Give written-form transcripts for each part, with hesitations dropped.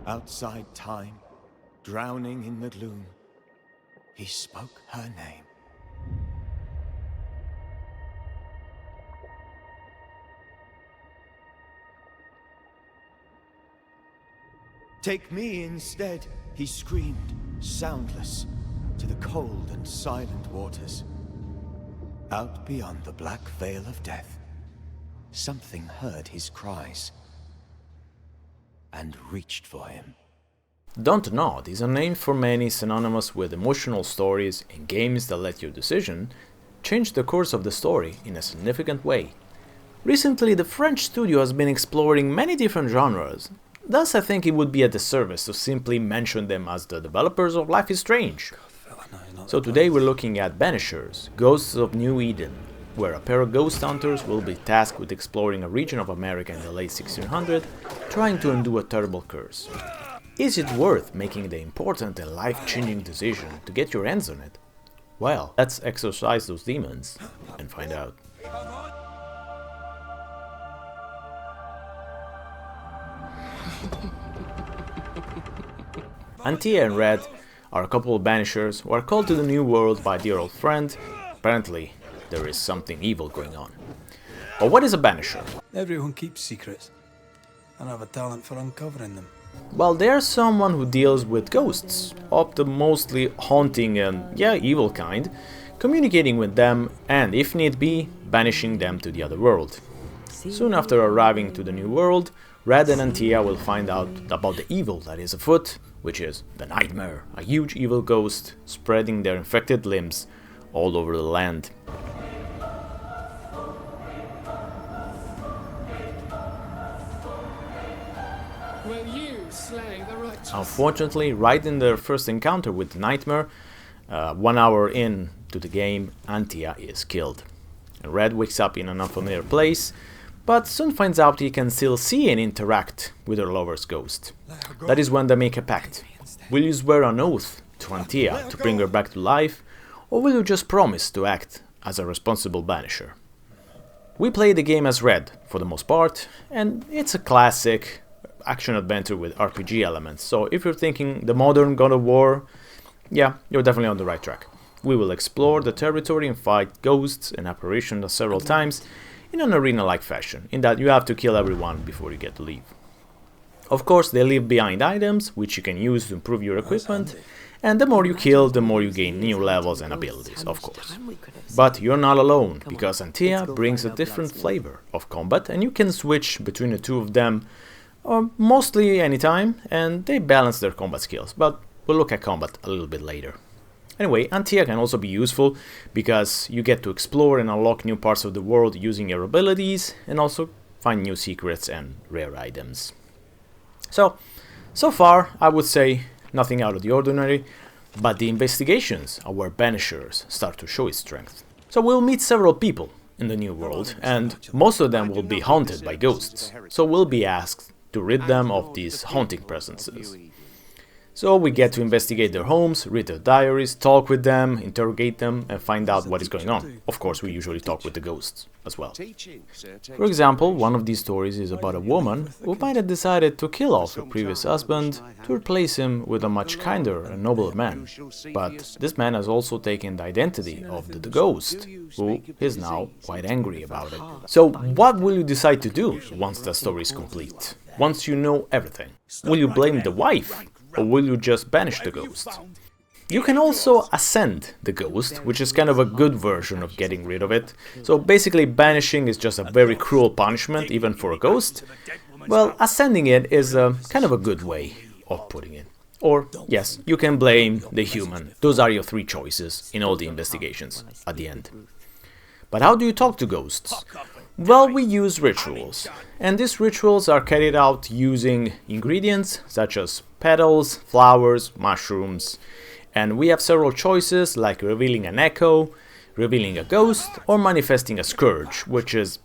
Outside time, drowning in the gloom, he spoke her name. Take me instead, he screamed, soundless, to the cold and silent waters. Out beyond the black veil of death, something heard his cries and reached for him. Don't Nod is a name for many synonymous with emotional stories and games that let your decision change the course of the story in a significant way. Recently, the French studio has been exploring many different genres, thus I think it would be a disservice to simply mention them as the developers of Life is Strange. So today we're looking at Banishers, Ghosts of New Eden, where a pair of ghost hunters will be tasked with exploring a region of America in the late 1600s, trying to undo a terrible curse. Is it worth making the important and life-changing decision to get your hands on it? Well, let's exorcise those demons and find out. Antia and Red are a couple of Banishers who are called to the new world by their old friend. Apparently, there is something evil going on. But what is a Banisher? Everyone keeps secrets, and I have a talent for uncovering them. Well, they're someone who deals with ghosts, of the mostly haunting and, evil kind, communicating with them and, if need be, banishing them to the other world. Soon after arriving to the new world, Red and Antia will find out about the evil that is afoot, which is the Nightmare, a huge evil ghost spreading their infected limbs all over the land. Will you slay the righteous? Unfortunately, right in their first encounter with the Nightmare, 1 hour into the game, Antia is killed. And Red wakes up in an unfamiliar place, but soon finds out he can still see and interact with her lover's ghost. That is when they make a pact. Will you swear an oath to Antia to bring her back to life, or will you just promise to act as a responsible Banisher? We play the game as Red, for the most part, and it's a classic action-adventure with RPG elements, so if you're thinking the modern God of War, yeah, you're definitely on the right track. We will explore the territory and fight ghosts and apparitions several times, in an arena-like fashion, in that you have to kill everyone before you get to leave. Of course, they leave behind items, which you can use to improve your equipment, and the more you kill, the more you gain new levels and abilities, of course. But you're not alone, because Antia brings a different flavor of combat, and you can switch between the two of them mostly anytime, and they balance their combat skills, but we'll look at combat a little bit later. Anyway, Antia can also be useful because you get to explore and unlock new parts of the world using your abilities and also find new secrets and rare items. So far I would say nothing out of the ordinary, but the investigations are where Banishers start to show its strength. So we'll meet several people in the new world, and most of them will be haunted by ghosts, so we'll be asked to rid them of these haunting presences. So we get to investigate their homes, read their diaries, talk with them, interrogate them, and find out what is going on. Of course, we usually talk with the ghosts as well. For example, one of these stories is about a woman who might have decided to kill off her previous husband to replace him with a much kinder and nobler man. But this man has also taken the identity of the ghost, who is now quite angry about it. So what will you decide to do once the story is complete? Once you know everything? Will you blame the wife? Or will you just banish the ghost? You can also ascend the ghost, which is kind of a good version of getting rid of it. So basically banishing is just a very cruel punishment, even for a ghost. Well, ascending it is kind of a good way of putting it. Or, yes, you can blame the human. Those are your 3 choices in all the investigations at the end. But how do you talk to ghosts? Well, we use rituals, and these rituals are carried out using ingredients such as petals, flowers, mushrooms, and we have several choices like revealing an echo, revealing a ghost, or manifesting a scourge, which is,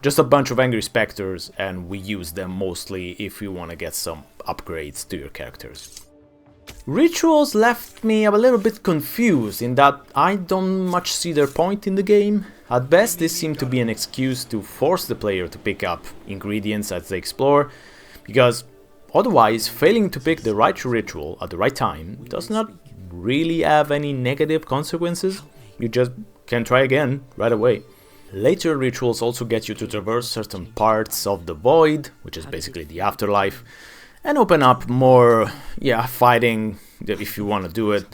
just a bunch of angry specters, and we use them mostly if you want to get some upgrades to your characters. Rituals left me a little bit confused in that I don't much see their point in the game. At best, this seemed to be an excuse to force the player to pick up ingredients as they explore, because Otherwise, failing to pick the right ritual at the right time does not really have any negative consequences. You just can try again right away. Later rituals also get you to traverse certain parts of the void, which is basically the afterlife, and open up more, fighting if you want to do it.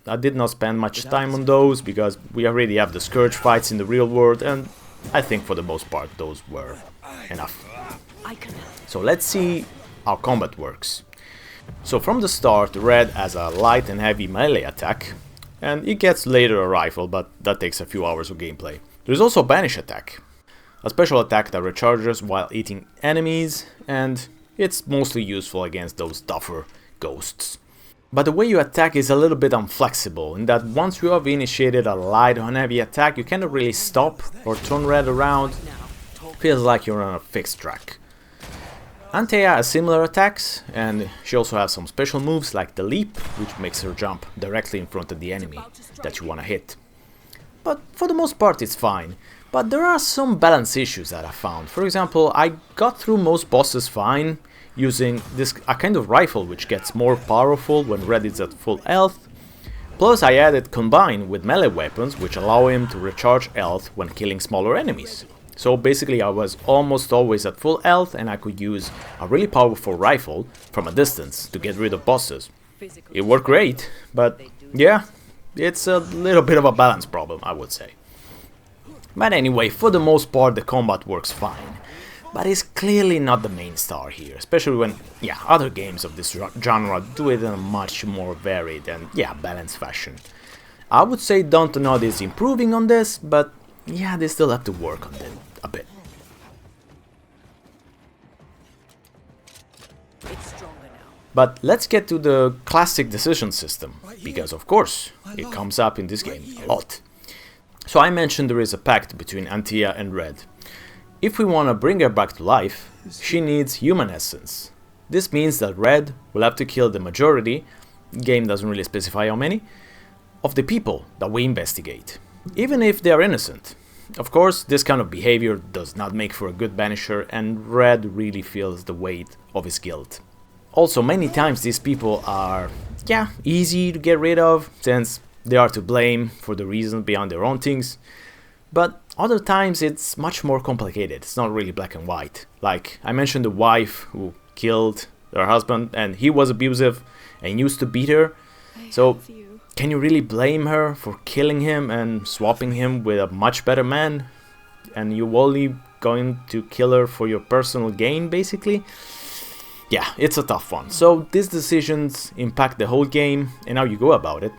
I did not spend much time on those because we already have the Scourge fights in the real world, and I think for the most part those were enough. So let's see how combat works. So from the start, Red has a light and heavy melee attack, and it gets later a rifle, but that takes a few hours of gameplay. There's also a Banish attack, a special attack that recharges while eating enemies, and it's mostly useful against those tougher ghosts. But the way you attack is a little bit unflexible, in that once you have initiated a light or heavy attack, you cannot really stop or turn Red around. Feels like you're on a fixed track. Antea has similar attacks, and she also has some special moves like the leap, which makes her jump directly in front of the enemy that you wanna hit. But for the most part it's fine. But there are some balance issues that I found. For example, I got through most bosses fine, using a kind of rifle which gets more powerful when Red is at full health. Plus I added combine with melee weapons which allow him to recharge health when killing smaller enemies. So basically I was almost always at full health and I could use a really powerful rifle from a distance to get rid of bosses. It worked great, but yeah, it's a little bit of a balance problem, I would say. But anyway, for the most part the combat works fine. But it's clearly not the main star here, especially when, other games of this genre do it in a much more varied and, balanced fashion. I would say Dontnod is improving on this, but they still have to work on it a bit. But let's get to the classic decision system, because of course, it comes up in this game a lot. So I mentioned there is a pact between Antea and Red. If we want to bring her back to life, she needs human essence. This means that Red will have to kill the majority, the game doesn't really specify how many, of the people that we investigate, even if they are innocent. Of course, this kind of behavior does not make for a good Banisher, and Red really feels the weight of his guilt. Also, many times these people are, easy to get rid of, since they are to blame for the reason beyond their own things. But other times it's much more complicated, it's not really black and white. Like, I mentioned the wife who killed her husband and he was abusive and used to beat her. So, can you really blame her for killing him and swapping him with a much better man? And you only going to kill her for your personal gain, basically? Yeah, it's a tough one. So, these decisions impact the whole game and how you go about it.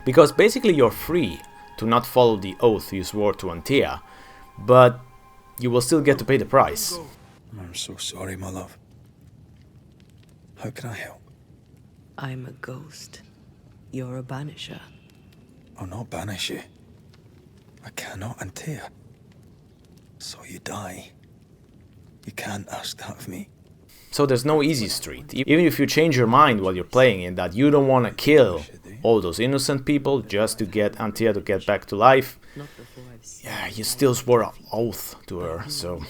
Because basically you're free to not follow the oath you swore to Antea, but you will still get to pay the price. I'm so sorry, my love. How can I help? I'm a ghost. You're a banisher. I'll not banish you. I cannot, Antea. So you die. You can't ask that of me. So there's no easy street. Even if you change your mind while you're playing it, that you don't want to kill all those innocent people just to get Antea to get back to life, you still swore an oath to her, so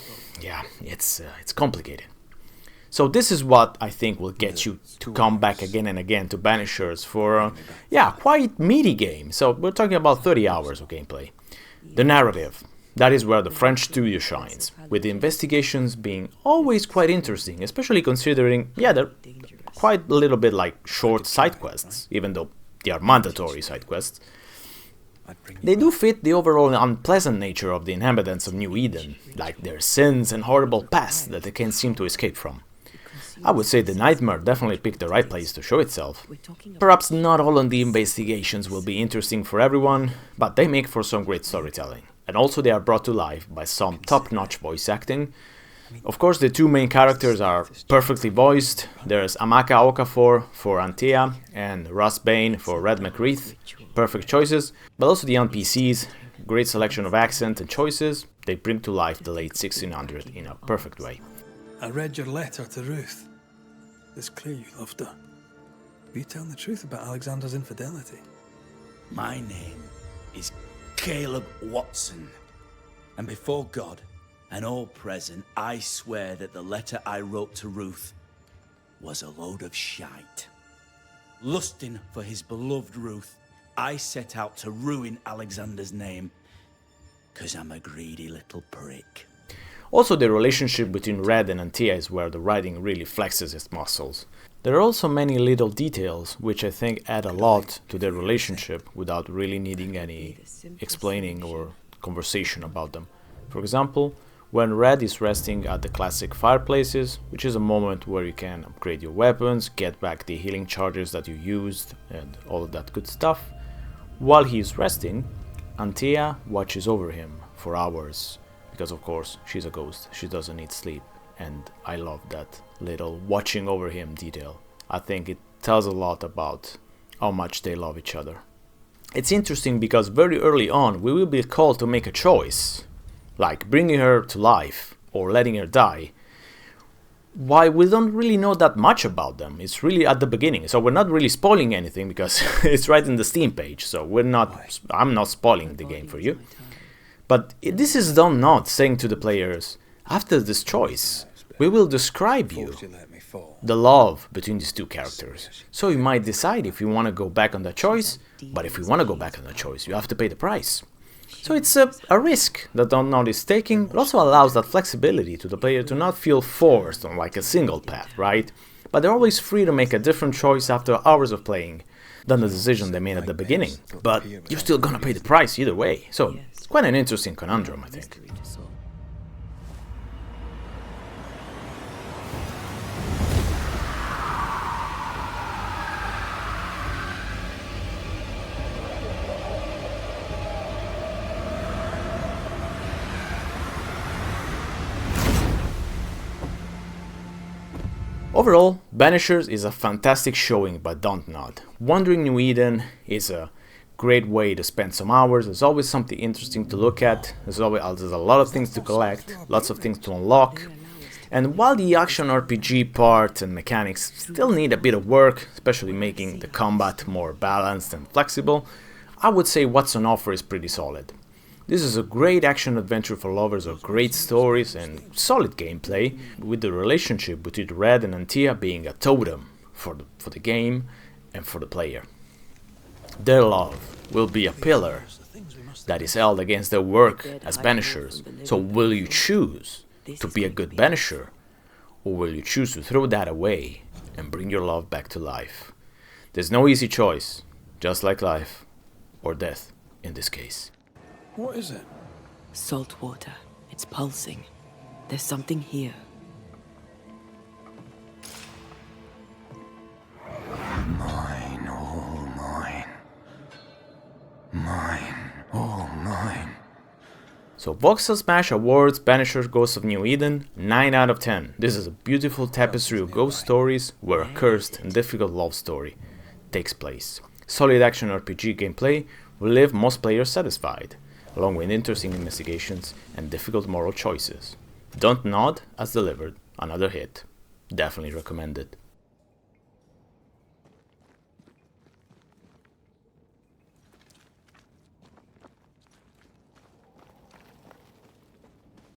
it's complicated. So this is what I think will get you to come back again and again to Banishers for a quite meaty game. So we're talking about 30 hours of gameplay. The narrative, that is where the French studio shines, with the investigations being always quite interesting, especially considering, they're quite a little bit like short side quests, even though they are mandatory side quests. They do fit the overall unpleasant nature of the inhabitants of New Eden, like their sins and horrible past that they can't seem to escape from. I would say the Nightmare definitely picked the right place to show itself. Perhaps not all of the investigations will be interesting for everyone, but they make for some great storytelling. And also they are brought to life by some top-notch voice acting. Of course, the two main characters are perfectly voiced. There's Amaka Okafor for Antea and Russ Bain for Red McReath. Perfect choices. But also the NPCs, great selection of accent and choices. They bring to life the late 1600 in a perfect way. I read your letter to Ruth. It's clear you loved her. Were you telling the truth about Alexander's infidelity? My name is Caleb Watson, and before God and all present, I swear that the letter I wrote to Ruth was a load of shite. Lusting for his beloved Ruth, I set out to ruin Alexander's name, 'cause I'm a greedy little prick. Also, the relationship between Red and Antea is where the writing really flexes its muscles. There are also many little details which I think add a lot to their relationship without really needing any explaining or conversation about them. For example, when Red is resting at the classic fireplaces, which is a moment where you can upgrade your weapons, get back the healing charges that you used and all of that good stuff, while he is resting, Antea watches over him for hours. Because of course, she's a ghost, she doesn't need sleep, and I love that little watching over him detail. I think it tells a lot about how much they love each other. It's interesting because very early on we will be called to make a choice, like bringing her to life or letting her die. Why, we don't really know that much about them. It's really at the beginning, so we're not really spoiling anything because it's right in the Steam page, so I'm not spoiling the game for you. But this is Don Knott saying to the players, after this choice, we will describe you the love between these two characters. So you might decide if you want to go back on that choice, but if you want to go back on that choice, you have to pay the price. So it's a risk that Don Knott is taking, but also allows that flexibility to the player to not feel forced on like a single path, right? But they're always free to make a different choice after hours of playing than the decision they made at the beginning. But you're still gonna pay the price either way. So it's quite an interesting conundrum, I think. Overall, Banishers is a fantastic showing by Don Knott. Wandering New Eden is a great way to spend some hours. There's always something interesting to look at. There's a lot of things to collect, lots of things to unlock. And while the action RPG part and mechanics still need a bit of work, especially making the combat more balanced and flexible, I would say what's on offer is pretty solid. This is a great action adventure for lovers of great stories and solid gameplay, with the relationship between Red and Antea being a totem for the game and for the player. Their love will be a pillar that is held against their work as Banishers. So will you choose to be a good Banisher, or will you choose to throw that away and bring your love back to life? There's no easy choice, just like life or death in this case. What is it? Salt water. It's pulsing. There's something here. Mine, all mine. Mine, all mine. So Voxel Smash awards Banisher Ghosts of New Eden 9 out of 10. This is a beautiful tapestry of ghost stories where a cursed and difficult love story takes place. Solid action RPG gameplay will leave most players satisfied, along with interesting investigations and difficult moral choices. Don't Nod has delivered another hit. Definitely recommended.